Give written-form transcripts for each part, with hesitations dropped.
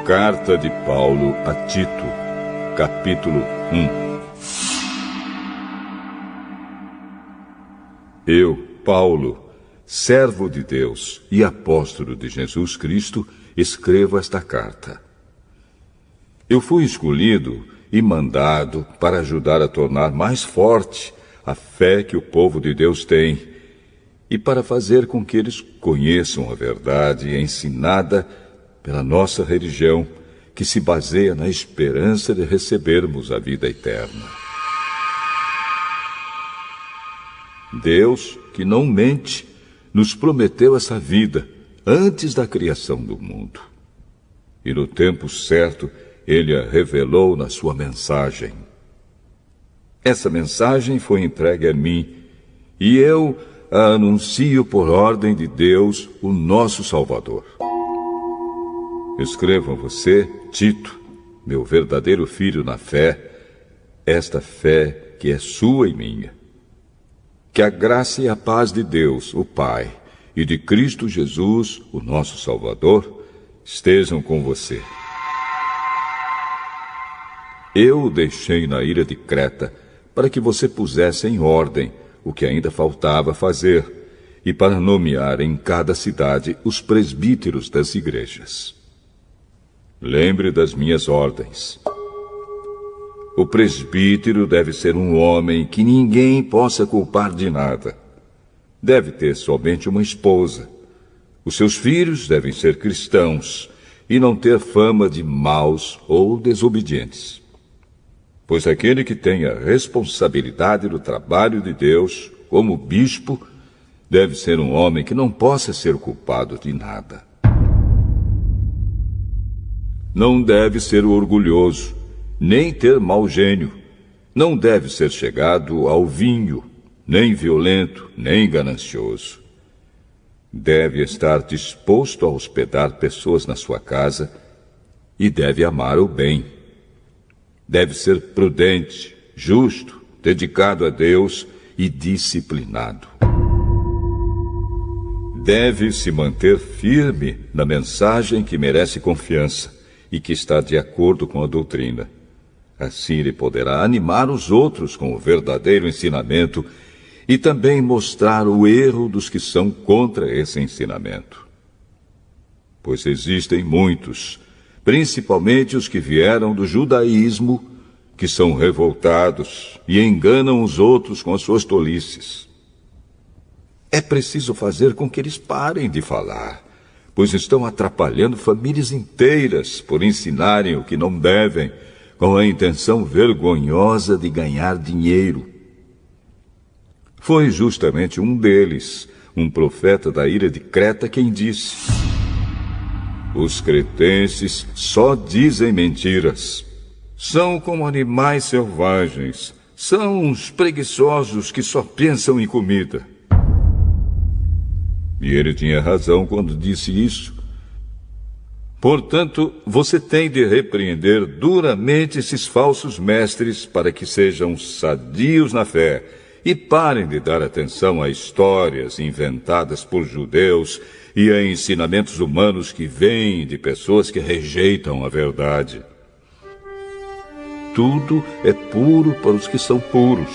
Carta de Paulo a Tito, capítulo 1. Eu, Paulo, servo de Deus e apóstolo de Jesus Cristo, escrevo esta carta. Eu fui escolhido e mandado para ajudar a tornar mais forte a fé que o povo de Deus tem e para fazer com que eles conheçam a verdade ensinada pela nossa religião, que se baseia na esperança de recebermos a vida eterna. Deus, que não mente, nos prometeu essa vida antes da criação do mundo. E no tempo certo, Ele a revelou na sua mensagem. Essa mensagem foi entregue a mim, e eu a anuncio por ordem de Deus, o nosso Salvador. Escrevo a você, Tito, meu verdadeiro filho na fé, esta fé que é sua e minha. Que a graça e a paz de Deus, o Pai, e de Cristo Jesus, o nosso Salvador, estejam com você. Eu o deixei na ilha de Creta para que você pusesse em ordem o que ainda faltava fazer e para nomear em cada cidade os presbíteros das igrejas. Lembre das minhas ordens. O presbítero deve ser um homem que ninguém possa culpar de nada. Deve ter somente uma esposa. Os seus filhos devem ser cristãos e não ter fama de maus ou desobedientes. Pois aquele que tem a responsabilidade do trabalho de Deus, como bispo, deve ser um homem que não possa ser culpado de nada. Não deve ser orgulhoso, nem ter mau gênio. Não deve ser chegado ao vinho, nem violento, nem ganancioso. Deve estar disposto a hospedar pessoas na sua casa e deve amar o bem. Deve ser prudente, justo, dedicado a Deus e disciplinado. Deve se manter firme na mensagem que merece confiança e que está de acordo com a doutrina. Assim ele poderá animar os outros com o verdadeiro ensinamento e também mostrar o erro dos que são contra esse ensinamento. Pois existem muitos, principalmente os que vieram do judaísmo, que são revoltados e enganam os outros com as suas tolices. É preciso fazer com que eles parem de falar, pois estão atrapalhando famílias inteiras por ensinarem o que não devem, com a intenção vergonhosa de ganhar dinheiro. Foi justamente um deles, um profeta da ilha de Creta, quem disse: os cretenses só dizem mentiras. São como animais selvagens. São uns preguiçosos que só pensam em comida. E ele tinha razão quando disse isso. Portanto, você tem de repreender duramente esses falsos mestres para que sejam sadios na fé e parem de dar atenção a histórias inventadas por judeus e a ensinamentos humanos que vêm de pessoas que rejeitam a verdade. Tudo é puro para os que são puros,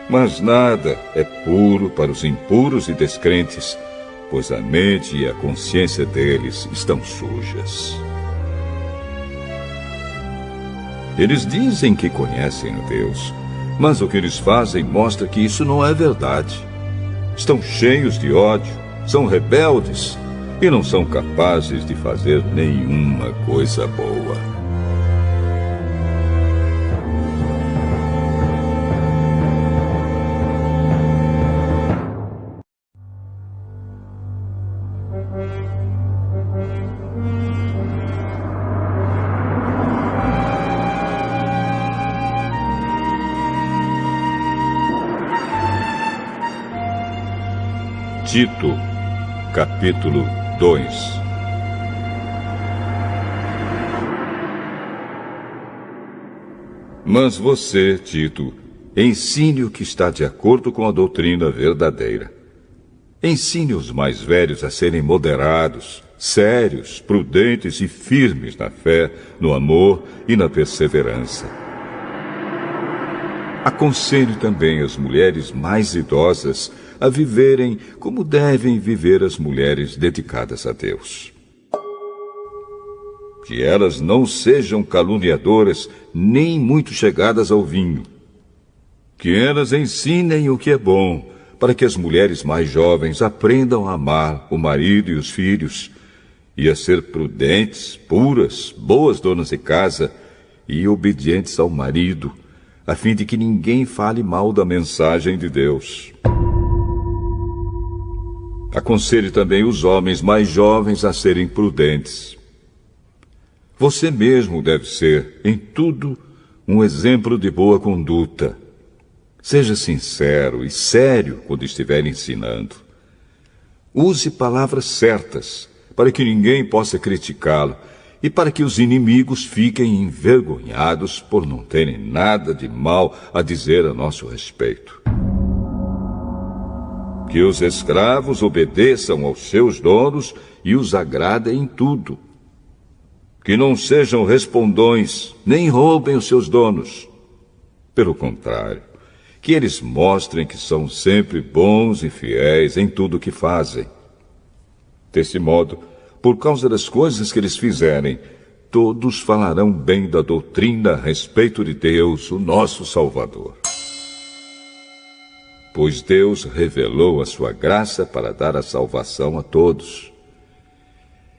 mas nada é puro para os impuros e descrentes, pois a mente e a consciência deles estão sujas. Eles dizem que conhecem a Deus, mas o que eles fazem mostra que isso não é verdade. Estão cheios de ódio, são rebeldes e não são capazes de fazer nenhuma coisa boa. Tito, capítulo 2. Mas você, Tito, ensine o que está de acordo com a doutrina verdadeira. Ensine os mais velhos a serem moderados, sérios, prudentes e firmes na fé, no amor e na perseverança. Aconselhe também as mulheres mais idosas a viverem como devem viver as mulheres dedicadas a Deus. Que elas não sejam caluniadoras nem muito chegadas ao vinho. Que elas ensinem o que é bom, para que as mulheres mais jovens aprendam a amar o marido e os filhos, e a ser prudentes, puras, boas donas de casa e obedientes ao marido, a fim de que ninguém fale mal da mensagem de Deus. Aconselhe também os homens mais jovens a serem prudentes. Você mesmo deve ser, em tudo, um exemplo de boa conduta. Seja sincero e sério quando estiver ensinando. Use palavras certas, para que ninguém possa criticá-lo e para que os inimigos fiquem envergonhados por não terem nada de mal a dizer a nosso respeito. Que os escravos obedeçam aos seus donos e os agradem em tudo. Que não sejam respondões, nem roubem os seus donos. Pelo contrário, que eles mostrem que são sempre bons e fiéis em tudo o que fazem. Desse modo, por causa das coisas que eles fizerem, todos falarão bem da doutrina a respeito de Deus, o nosso Salvador. Pois Deus revelou a sua graça para dar a salvação a todos.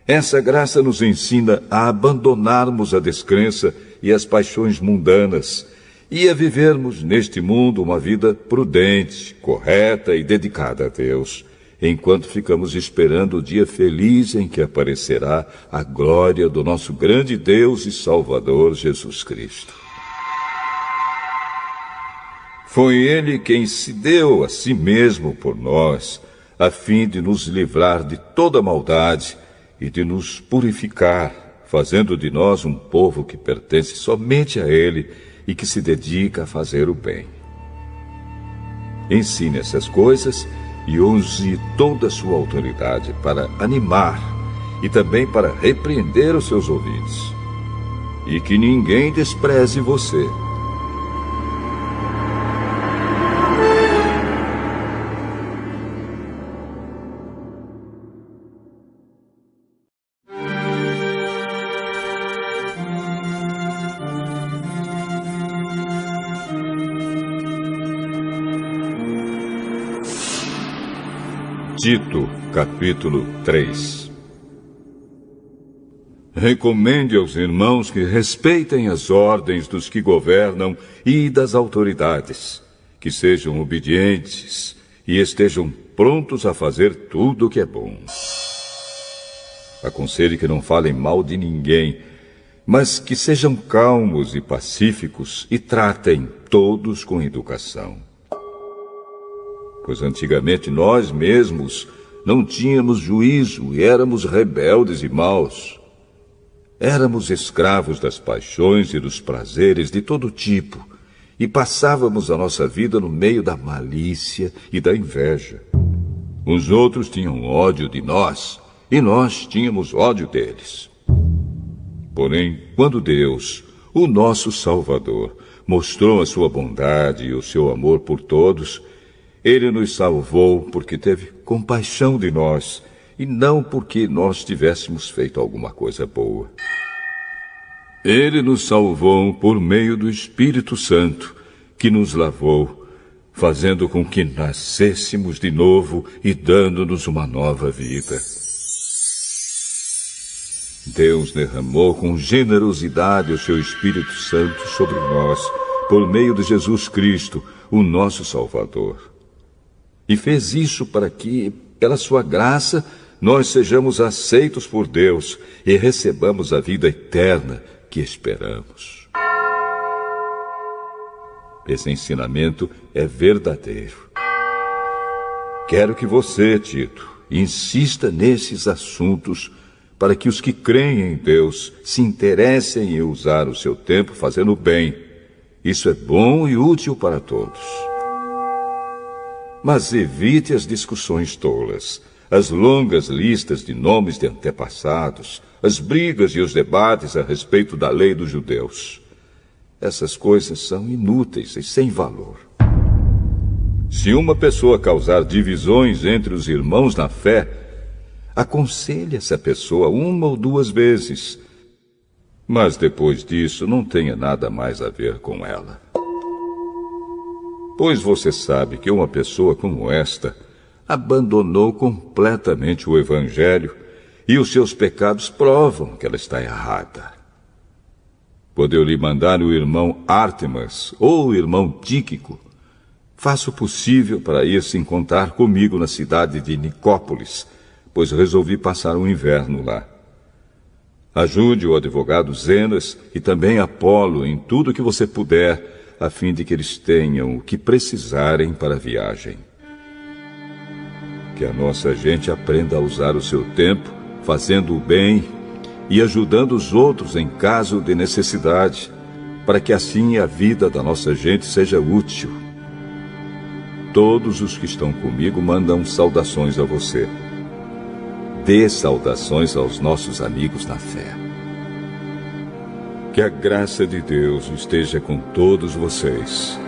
Essa graça nos ensina a abandonarmos a descrença e as paixões mundanas e a vivermos neste mundo uma vida prudente, correta e dedicada a Deus, enquanto ficamos esperando o dia feliz em que aparecerá a glória do nosso grande Deus e Salvador Jesus Cristo. Foi Ele quem se deu a si mesmo por nós, a fim de nos livrar de toda maldade e de nos purificar, fazendo de nós um povo que pertence somente a Ele e que se dedica a fazer o bem. Ensine essas coisas e use toda a sua autoridade para animar e também para repreender os seus ouvintes. E que ninguém despreze você. Tito, capítulo 3. Recomende aos irmãos que respeitem as ordens dos que governam e das autoridades, que sejam obedientes e estejam prontos a fazer tudo o que é bom. Aconselhe que não falem mal de ninguém, mas que sejam calmos e pacíficos e tratem todos com educação. Pois antigamente nós mesmos não tínhamos juízo e éramos rebeldes e maus. Éramos escravos das paixões e dos prazeres de todo tipo e passávamos a nossa vida no meio da malícia e da inveja. Os outros tinham ódio de nós e nós tínhamos ódio deles. Porém, quando Deus, o nosso Salvador, mostrou a sua bondade e o seu amor por todos, Ele nos salvou porque teve compaixão de nós e não porque nós tivéssemos feito alguma coisa boa. Ele nos salvou por meio do Espírito Santo, que nos lavou, fazendo com que nascêssemos de novo e dando-nos uma nova vida. Deus derramou com generosidade o seu Espírito Santo sobre nós, por meio de Jesus Cristo, o nosso Salvador. E fez isso para que, pela sua graça, nós sejamos aceitos por Deus e recebamos a vida eterna que esperamos. Esse ensinamento é verdadeiro. Quero que você, Tito, insista nesses assuntos para que os que creem em Deus se interessem em usar o seu tempo fazendo o bem Isso é bom e útil para todos. Mas evite as discussões tolas, as longas listas de nomes de antepassados, as brigas e os debates a respeito da lei dos judeus. Essas coisas são inúteis e sem valor. Se uma pessoa causar divisões entre os irmãos na fé, aconselhe essa pessoa 1 ou 2 vezes. Mas depois disso, não tenha nada mais a ver com ela. Pois você sabe que uma pessoa como esta abandonou completamente o Evangelho e os seus pecados provam que ela está errada. Quando eu lhe mandar o irmão Ártemas ou o irmão Tíquico, faça o possível para ir se encontrar comigo na cidade de Nicópolis, pois resolvi passar o inverno lá. Ajude o advogado Zenas e também Apolo em tudo que você puder, a fim de que eles tenham o que precisarem para a viagem. Que a nossa gente aprenda a usar o seu tempo, fazendo o bem e ajudando os outros em caso de necessidade, para que assim a vida da nossa gente seja útil. Todos os que estão comigo mandam saudações a você. Dê saudações aos nossos amigos na fé. Que a graça de Deus esteja com todos vocês.